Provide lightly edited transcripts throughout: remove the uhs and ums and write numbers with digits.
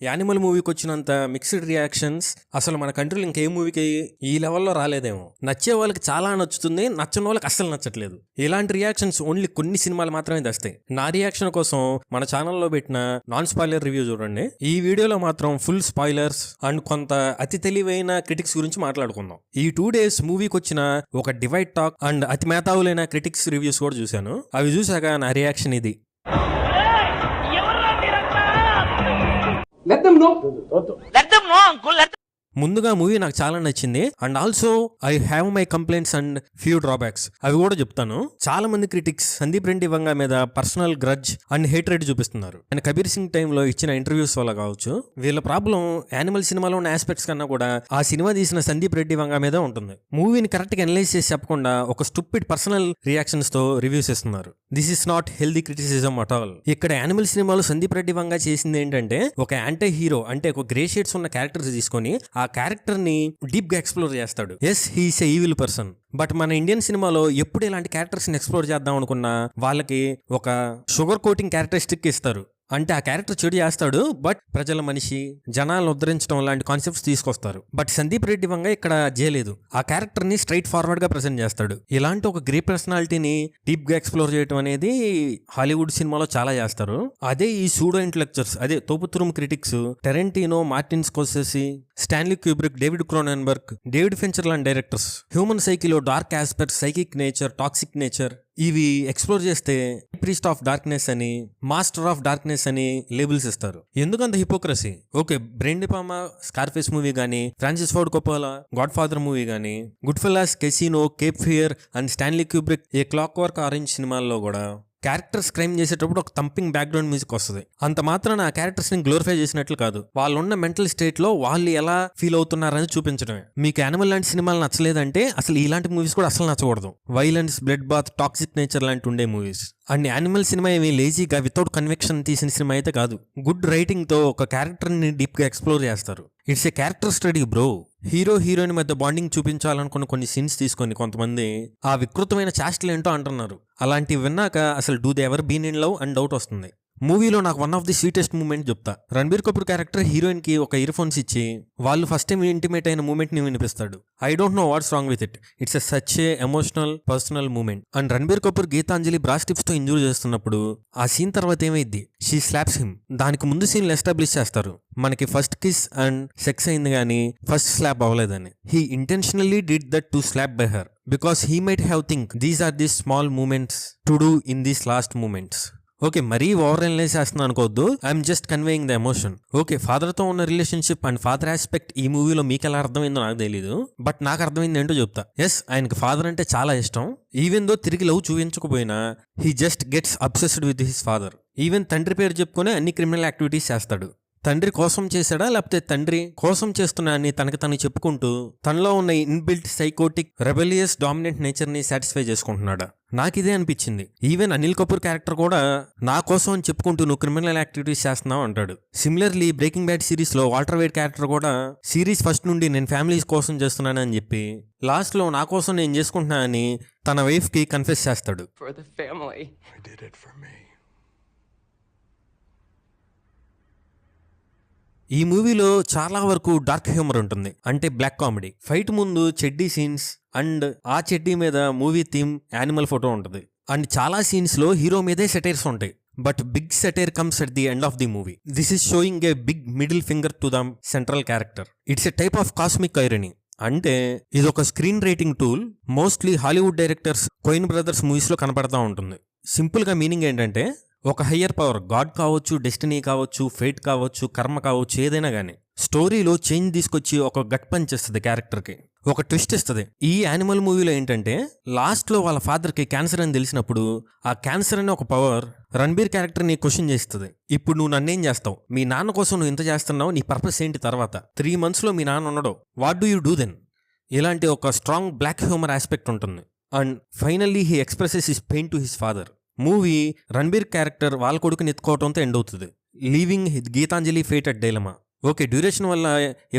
Animal మూవీకి వచ్చినంత mixed reactions అసలు మన కంట్రీలో ఇంకే మూవీకి ఈ లెవెల్లో రాలేదేమో. నచ్చే వాళ్ళకి చాలా నచ్చుతుంది, నచ్చని వాళ్ళకి అస్సలు నచ్చట్లేదు. ఇలాంటి రియాక్షన్స్ ఓన్లీ కొన్ని సినిమాలు మాత్రమే తెస్తాయి. నా రియాక్షన్ కోసం మన ఛానల్లో పెట్టిన నాన్ స్పాయిలర్ రివ్యూ చూడండి. ఈ వీడియోలో మాత్రం ఫుల్ స్పాయిలర్స్ అండ్ కొంత అతి తెలివైన క్రిటిక్స్ గురించి మాట్లాడుకుందాం. ఈ 2 days మూవీకి వచ్చిన ఒక డివైడ్ టాక్ అండ్ అతి మేధావులైన క్రిటిక్స్ రివ్యూస్ కూడా చూశాను. అవి చూసాక నా రియాక్షన్ ఇది. Let them know. Let them know, uncle. ముందుగా మూవీ నాకు చాలా నచ్చింది and also I have my complaints and few drawbacks, అవి కూడా చెప్తాను. చాలా మంది క్రిటిక్స్ సందీప్ రెడ్డి వంగ మీద పర్సనల్ గ్రడ్జ్ అండ్ హేట్రెడ్ చూపిస్తున్నారు. అండ్ కబీర్ సింగ్ టైంలో ఇచ్చిన ఇంటర్వ్యూస్ వల్ల కావచ్చు. వీళ్ళ ప్రాబ్లం యానిమల్ సినిమాలో ఉన్న ఆస్పెక్ట్స్ కన్నా కూడా ఆ సినిమా తీసిన సందీప్ రెడ్డి వంగ మీద ఉంటుంది. మూవీని కరెక్ట్ గా అనలైజ్ చేసి చెప్పకుండా ఒక స్టూపిడ్ పర్సనల్ రియాక్షన్స్ తో రివ్యూస్ ఇస్తున్నారు. This is not healthy criticism at all. ఇక్కడ యానిమల్ సినిమాలో సందీప్ రెడ్డి వంగ చేసింది ఏంటంటే ఒక యాంటీ హీరో అంటే ఒక గ్రే షేడ్స్ ఉన్న క్యారెక్టర్స్ తీసుకొని ఆ క్యారెక్టర్ ని డీప్ గా ఎక్స్ప్లోర్ చేస్తాడు. Yes, he is a evil person. But మన ఇండియన్ సినిమాలో ఎప్పుడు ఇలాంటి క్యారెక్టర్స్ ని ఎక్స్ప్లోర్ చేద్దాం అనుకున్నా వాళ్ళకి ఒక షుగర్ కోటింగ్ క్యారెక్టరిస్టిక్ ఇస్తారు. అంటే ఆ క్యారెక్టర్ చెడు చేస్తాడు, బట్ ప్రజల మనిషి, జనాలను ఉద్ధరించడం లాంటి కాన్సెప్ట్స్ తీసుకొస్తారు. బట్ సందీప్ రెడ్డి వంగ ఇక్కడ చేయలేదు. ఆ క్యారెక్టర్ ని స్ట్రైట్ ఫార్వర్డ్ గా ప్రెజెంట్ చేస్తాడు. ఇలాంటి ఒక గ్రే పర్సనాలిటీని డీప్ గా ఎక్స్ప్లోర్ చేయడం అనేది హాలీవుడ్ సినిమాలో చాలా చేస్తారు. అదే ఈ సూడో ఇంటలెక్చర్స్, అదే తోపుతురుం critics Tarantino, Martin Scorsese, Stanley Kubrick, David Cronenberg, David Fincher లాంటి డైరెక్టర్స్ హ్యూమన్ సైకిలో dark aspect, psychic nature, toxic nature ఇవి ఎక్స్ప్లోర్ చేస్తే ప్రీస్ట్ ఆఫ్ డార్క్నెస్ అని, మాస్టర్ ఆఫ్ డార్క్నెస్ అని లేబుల్స్ ఇస్తారు. ఎందుకంత hypocrisy? Okay, Brian De Palma Scarface movie గానీ, Francis Ford Coppola Godfather movie గానీ, Goodfellas, Casino, Cape Fear and Stanley Kubrick a Clockwork Orange సినిమాల్లో కూడా characters crime చేసేటప్పుడు ఒక థంపింగ్ బ్యాక్గ్రౌండ్ మ్యూజిక్ వస్తుంది. అంత మాత్రాన ఆ క్యారెక్టర్స్ ని గ్లోరిఫై చేసినట్లు కాదు, వాళ్ళు ఉన్న మెంటల్ స్టేట్ లో వాళ్ళు ఎలా ఫీల్ అవుతున్నారని చూపించడమే. మీకు యానిమల్ లాంటి సినిమాలు నచ్చలేదంటే అసలు ఇలాంటి మూవీస్ కూడా అసలు నచ్చకూడదు. Violence, blood bath, toxic nature లాంటి ఉండే మూవీస్. అండ్ యానిమల్ సినిమా ఏమి లేజీగా వితౌట్ కన్విక్షన్ తీసిన సినిమా అయితే కాదు. గుడ్ రైటింగ్ తో ఒక క్యారెక్టర్ ని డీప్ గా ఎక్స్ప్లోర్ చేస్తారు. It's a character study bro. Hero heroine మధ్య బాండింగ్ చూపించాలనుకున్న కొన్ని సీన్స్ తీసుకొని కొంతమంది ఆ వికృతమైన చాస్టలు ఏంటో అంటున్నారు. అలాంటివి విన్నాక అసలు do they ever been in love అని డౌట్ వస్తుంది. మూవీలో నాకు one of the sweetest moment చెప్తా. రణబీర్ కపూర్ క్యారెక్టర్ హీరోయిన్ కి ఒక ఇయర్ ఫోన్స్ ఇచ్చి వాళ్ళు ఫస్ట్ టైం ఇంటిమేట్ అయిన మూమెంట్ ని వినిపిస్తాడు. I don't know what's wrong with it. It's such a emotional personal moment. And Ranbir Kapoor Geetanjali బ్రాస్ టిప్స్ తో ఇంజూర్ చేస్తున్నప్పుడు ఆ సీన్ తర్వాత ఏమైంది? She slaps him. దానికి ముందు సీన్లు ఎస్టాబ్లిష్ చేస్తారు మనకి ఫస్ట్ కిస్ అండ్ సెక్స్ అయింది కానీ ఫస్ట్ స్లాప్ అవ్వలేదని. He intentionally did that to slap by her because he might have think these are the small moments to do in these last moments. Okay, మరీ over analyse చేస్తున్నాను అనుకోవద్దు. I'm just conveying the emotion. Okay, father తో ఉన్న relationship and father aspect ఈ మూవీలో మీకు ఎలా అర్థమైందో నాకు తెలీదు, బట్ నాకు అర్థమైంది ఏంటో చెప్తా. ఎస్, ఆయనకి ఫాదర్ అంటే చాలా ఇష్టం. ఈవెన్ దో తిరిగి లవ్ చూపించకపోయినా he just gets obsessed with his father. Even తండ్రి పేరు చెప్పుకొని అన్ని క్రిమినల్ యాక్టివిటీస్ చేస్తాడు. తండ్రి కోసం చేశాడా లేకపోతే తండ్రి కోసం చేస్తున్నా అని తనకి తను చెప్పుకుంటూ తనలో ఉన్న inbuilt psychotic rebellious dominant nature ని సాటిస్ఫై చేసుకుంటున్నాడా? నాకు ఇదే అనిపించింది. ఈవెన్ అనిల్ కపూర్ క్యారెక్టర్ కూడా నా కోసం అని చెప్పుకుంటూ నువ్వు క్రిమినల్ యాక్టివిటీస్ చేస్తున్నావు అంటాడు. సిమిలర్లీ బ్రేకింగ్ బ్యాడ్ సిరీస్ లో వాల్టర్ వైట్ క్యారెక్టర్ కూడా సిరీస్ ఫస్ట్ నుండి నేను ఫ్యామిలీస్ కోసం చేస్తున్నానని చెప్పి లాస్ట్ లో నా కోసం నేను చేసుకుంటున్నా అని తన వైఫ్ కి కన్ఫెస్ చేస్తాడు. ఈ మూవీలో చాలా వరకు డార్క్ హ్యూమర్ ఉంటుంది, అంటే బ్లాక్ కామెడీ. ఫైట్ ముందు చెడ్డీ సీన్స్ అండ్ ఆ చెడ్డీ మీద మూవీ థీమ్ యానిమల్ ఫోటో ఉంటుంది. అండ్ చాలా సీన్స్ లో హీరో మీదే సెటైర్స్ ఉంటాయి. But big satire comes at the end of the movie. This is showing a big middle finger to the central character. It's a type of cosmic irony. అంటే ఇది ఒక screen writing tool. Mostly Hollywood directors, Coen brothers movies లో కనపడతా ఉంటుంది. Simple గా meaning ఏంటంటే ఒక higher power, god కావచ్చు, డెస్టినీ కావచ్చు, ఫేట్ కావచ్చు, కర్మ కావచ్చు, ఏదైనా కానీ స్టోరీలో చేంజ్ తీసుకొచ్చి ఒక గట్ పంచ్ ఇస్తుంది క్యారెక్టర్కి, ఒక ట్విస్ట్ ఇస్తుంది. ఈ యానిమల్ మూవీలో ఏంటంటే లాస్ట్ లో వాళ్ళ ఫాదర్ కి క్యాన్సర్ అని తెలిసినప్పుడు ఆ క్యాన్సర్ అనే ఒక పవర్ రణబీర్ క్యారెక్టర్ ని క్వశ్చన్ చేస్తుంది. ఇప్పుడు నువ్వు నన్నేం చేస్తావు? మీ నాన్న కోసం నువ్వు ఇంత చేస్తున్నావు, నీ పర్పస్ ఏంటి? తర్వాత 3 months లో మీ నాన్న ఉండడు, what do you do then? ఇలాంటి ఒక స్ట్రాంగ్ బ్లాక్ హ్యూమర్ ఆస్పెక్ట్ ఉంటుంది. And finally he expresses his pain to his father. Movie Ranbir character వాళ్ళ కొడుకుని ఎత్తుకోవడంతో ఎండ్ అవుతుంది, leaving Geetanjali fate at dilemma. Okay, duration వల్ల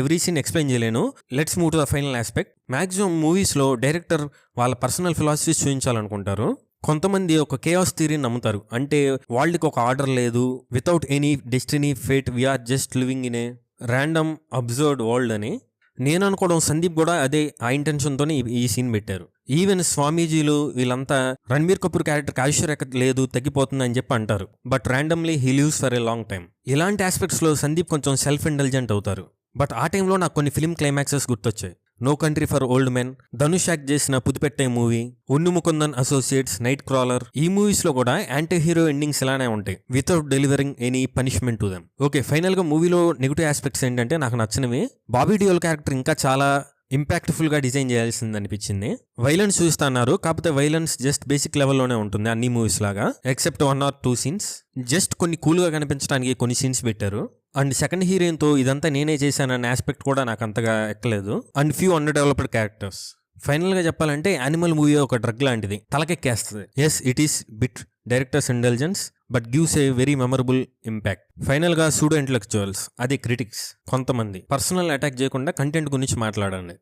ఎవ్రీ సీన్ ఎక్స్ప్లెయిన్ చేయలేను. Let's move to the final aspect. Maximum మూవీస్లో director వాళ్ళ personal philosophies చూపించాలనుకుంటారు. కొంతమంది ఒక కేఆస్ థియరీని నమ్ముతారు. అంటే వాళ్ళకి ఒక ఆర్డర్ లేదు, without any destiny fate we're just living in a random observed world అని. నేను అనుకోవడం సందీప్ కూడా అదే ఆ ఇంటెన్షన్తోనే ఈ సీన్ పెట్టారు. ఈవెన్ స్వామీజీలు వీళ్ళంతా రణబీర్ కపూర్ క్యారెక్టర్ ఐశ్వర్య లేదు, తగ్గిపోతుంది అని చెప్పి అంటారు. But randomly he lives for a long time. ఇలాంటి ఆస్పెక్ట్స్ లో సందీప్ కొంచెం సెల్ఫ్ ఇంటెలిజెంట్ అవుతారు. బట్ ఆ టైంలో నాకు కొన్ని ఫిల్మ్ క్లైమాక్సెస్ గుర్తొచ్చాయి. No Country for Old Men, Dhanush act చేసిన Pudhupettai movie, Unni Mukundan associates, Nightcrawler. ఈ మూవీస్ లో కూడా యాంటీ హీరో ఎండింగ్స్ ఇలానే ఉంటాయి, without delivering any punishment to them. Okay, final గా మూవీలో నెగిటివ్ ఆస్పెక్ట్స్ ఏంటంటే నాకు నచ్చినవి. బాబీ డియోల్ క్యారెక్టర్ ఇంకా చాలా ఇంపాక్ట్ఫుల్ గా డిజైన్ చేయాల్సింది అనిపించింది. వైలెన్స్ చూస్తున్నారు, కాకపోతే వైలెన్స్ జస్ట్ బేసిక్ లెవెల్లోనే ఉంటుంది అన్ని మూవీస్ లాగా, ఎక్సెప్ట్ 1 or 2 సీన్స్. జస్ట్ కొన్ని కూల్ గా కనిపించడానికి కొన్ని సీన్స్ పెట్టారు. అండ్ సెకండ్ హీరోయిన్ తో ఇదంతా నేనే చేశానన్న ఆస్పెక్ట్ కూడా నాకు అంతగా ఎక్కలేదు. And few under developed characters. Final గా చెప్పాలంటే యానిమల్ మూవీ ఒక డ్రగ్ లాంటిది, తలకెక్కేస్తుంది. Yes, it is bit director's intelligence but gives a very memorable impact. Final గా సూడో ఇంటలెక్చువల్స్, అది క్రిటిక్స్ కొంతమంది పర్సనల్ అటాక్ చేయకుండా కంటెంట్ గురించి మాట్లాడండి.